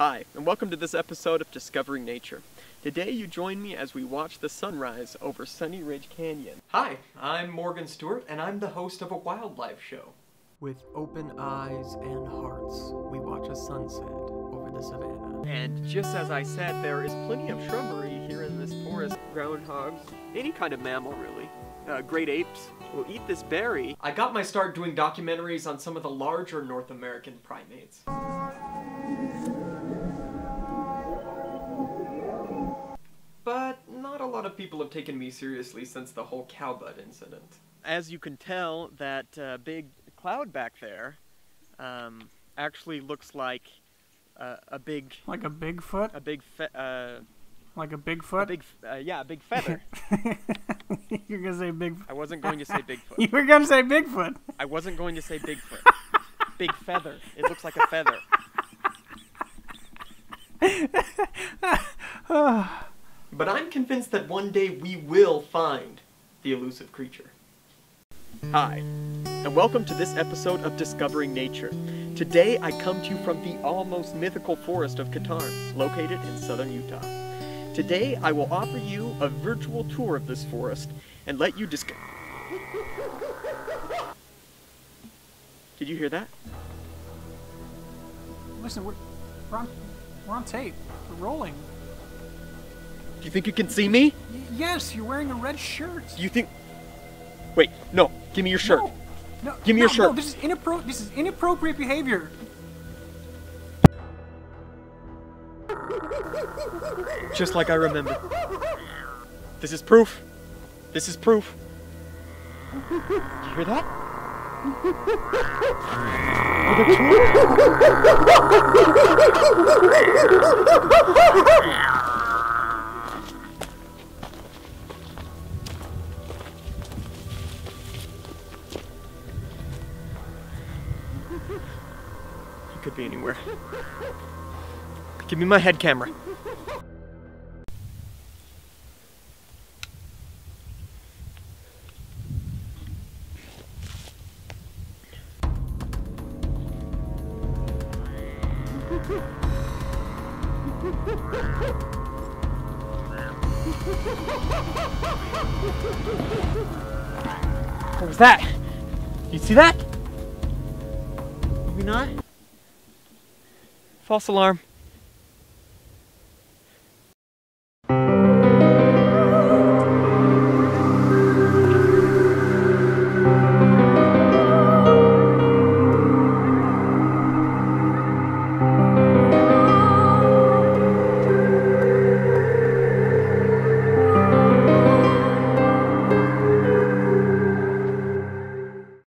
Hi, and welcome to this episode of Discovering Nature. Today you join me as we watch the sunrise over Sunny Ridge Canyon. Hi, I'm Morgan Stewart, and I'm the host of a wildlife show. With open eyes and hearts, we watch a sunset over the savannah. And just as I said, there is plenty of shrubbery here in this forest. Groundhogs, any kind of mammal really. Great apes will eat this berry. I got my start doing documentaries on some of the larger North American primates. But not a lot of people have taken me seriously since the whole cowbud incident. As you can tell, that big cloud back there actually looks like a big... Like a Bigfoot? A big like a Bigfoot? Yeah, a big feather. You're gonna say Big... I wasn't going to say Bigfoot. You were gonna say Bigfoot. I wasn't going to say Bigfoot. Big feather. It looks like a feather. But I'm convinced that one day we will find the elusive creature. Hi, and welcome to this episode of Discovering Nature. Today I come to you from the almost mythical forest of Katarn, located in southern Utah. Today I will offer you a virtual tour of this forest and let you discover... Did you hear that? Listen, we're on tape. We're rolling. Do you think you can see me? Yes, you're wearing a red shirt. Do you think... Wait, no. Give me your shirt. No, give me your shirt. No, this is inappropriate behavior. Just like I remember. This is proof. This is proof. You hear that? He could be anywhere. Give me my head camera. What was that? You see that? Maybe not. False alarm.